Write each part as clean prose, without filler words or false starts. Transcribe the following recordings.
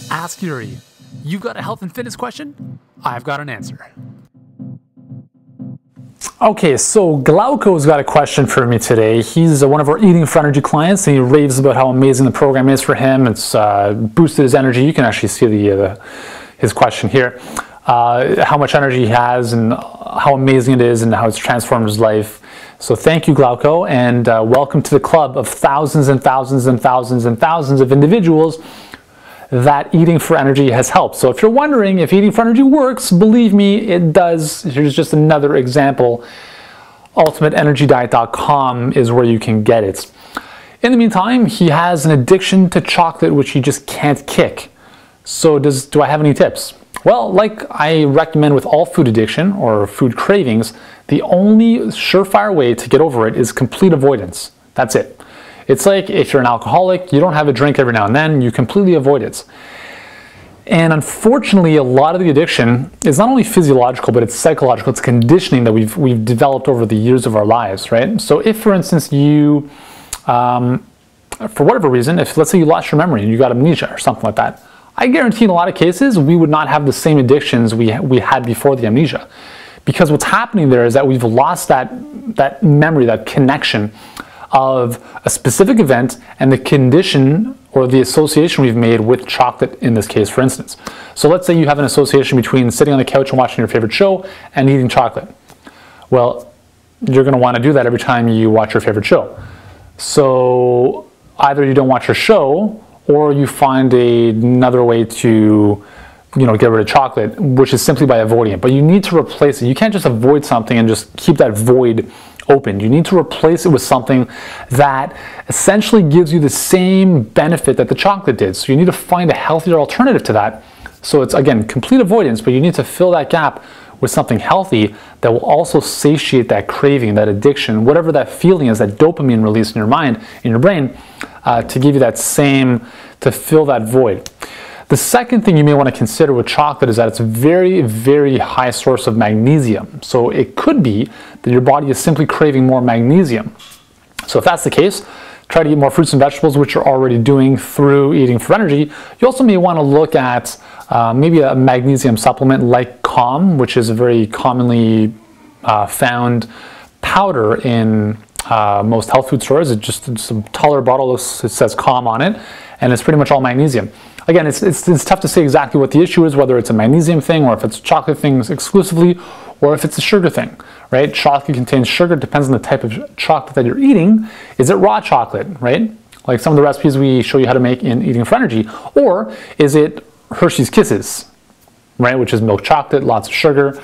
Ask Yuri. You've got a health and fitness question? I've got an answer. Okay, so Glauco's got a question for me today. He's one of our Eating for Energy clients, and he raves about how amazing the program is for him. It's boosted his energy. You can actually see his question here. How much energy he has and how amazing it is and how it's transformed his life. So thank you, Glauco, and welcome to the club of thousands and thousands and thousands and thousands of individuals that Eating for Energy has helped. So if you're wondering if Eating for Energy works, believe me, it does. Here's just another example. UltimateEnergyDiet.com is where you can get it. In the meantime, he has an addiction to chocolate which he just can't kick. So do I have any tips? Well, like I recommend with all food addiction or food cravings, the only surefire way to get over it is complete avoidance. That's it. It's like if you're an alcoholic, you don't have a drink every now and then, you completely avoid it. And unfortunately, a lot of the addiction is not only physiological, but it's psychological. It's conditioning that we've developed over the years of our lives, right? So if, for instance, you, for whatever reason, if let's say you lost your memory and you got amnesia or something like that, I guarantee in a lot of cases, we would not have the same addictions we had before the amnesia. Because what's happening there is that we've lost that memory, that connection of a specific event and the condition or the association we've made with chocolate in this case, for instance. So let's say you have an association between sitting on the couch and watching your favorite show and eating chocolate. Well, you're going to want to do that every time you watch your favorite show. So either you don't watch your show or you find another way to get rid of chocolate, which is simply by avoiding it. But you need to replace it. You can't just avoid something and just keep that void open. You need to replace it with something that essentially gives you the same benefit that the chocolate did. So you need to find a healthier alternative to that. So it's, again, complete avoidance, but you need to fill that gap with something healthy that will also satiate that craving, that addiction, whatever that feeling is, that dopamine release in your mind, in your brain, to give you that same, to fill that void. The second thing you may want to consider with chocolate is that it's a very, very high source of magnesium. So it could be that your body is simply craving more magnesium. So if that's the case, try to eat more fruits and vegetables, which you're already doing through Eating for Energy. You also may want to look at maybe a magnesium supplement like Calm, which is a very commonly found powder in most health food stores. It's a taller bottle, it says Calm on it, and it's pretty much all magnesium. Again, it's tough to say exactly what the issue is, whether it's a magnesium thing or if it's chocolate things exclusively, or if it's a sugar thing, right? Chocolate contains sugar, it depends on the type of chocolate that you're eating. Is it raw chocolate, right? Like some of the recipes we show you how to make in Eating for Energy, or is it Hershey's Kisses, right? Which is milk chocolate, lots of sugar.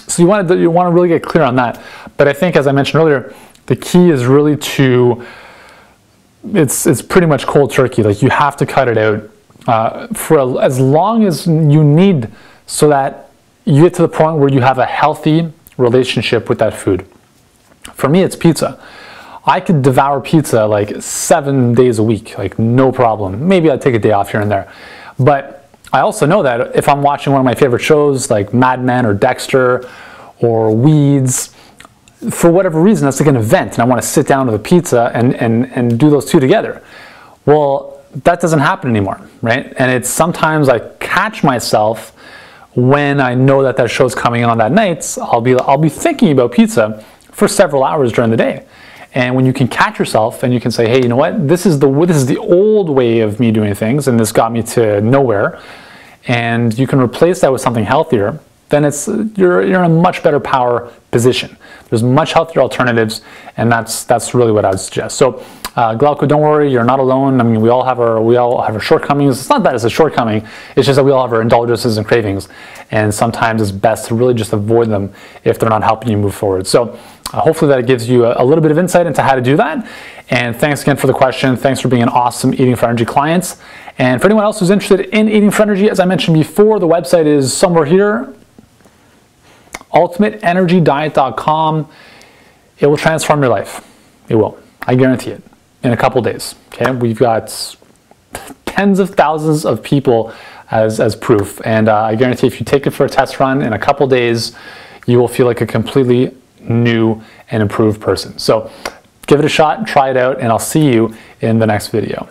So you want to really get clear on that. But I think, as I mentioned earlier, the key is really to, it's pretty much cold turkey. Like, you have to cut it out for as long as you need, so that you get to the point where you have a healthy relationship with that food. For me, it's pizza. I could devour pizza like 7 days a week, like no problem. Maybe I'd take a day off here and there. But I also know that if I'm watching one of my favorite shows like Mad Men or Dexter or Weeds, for whatever reason, that's like an event, and I want to sit down with a pizza and do those two together. Well, that doesn't happen anymore, right? And it's sometimes I catch myself when I know that show's coming on that night. I'll be thinking about pizza for several hours during the day. And when you can catch yourself and you can say, hey, you know what? This is the old way of me doing things, and this got me to nowhere. And you can replace that with something healthier, then you're in a much better power position. There's much healthier alternatives, and that's really what I would suggest. So Glauco, don't worry, you're not alone. I mean, we all have our shortcomings. It's not that it's a shortcoming, it's just that we all have our indulgences and cravings, and sometimes it's best to really just avoid them if they're not helping you move forward. So hopefully that gives you a little bit of insight into how to do that. And thanks again for the question. Thanks for being an awesome Eating for Energy client. And for anyone else who's interested in Eating for Energy, as I mentioned before, the website is somewhere here, UltimateEnergyDiet.com. It will transform your life. It will. I guarantee it. In a couple days. Okay, we've got tens of thousands of people as proof, and I guarantee if you take it for a test run in a couple days, you will feel like a completely new and improved person. So give it a shot, try it out, and I'll see you in the next video.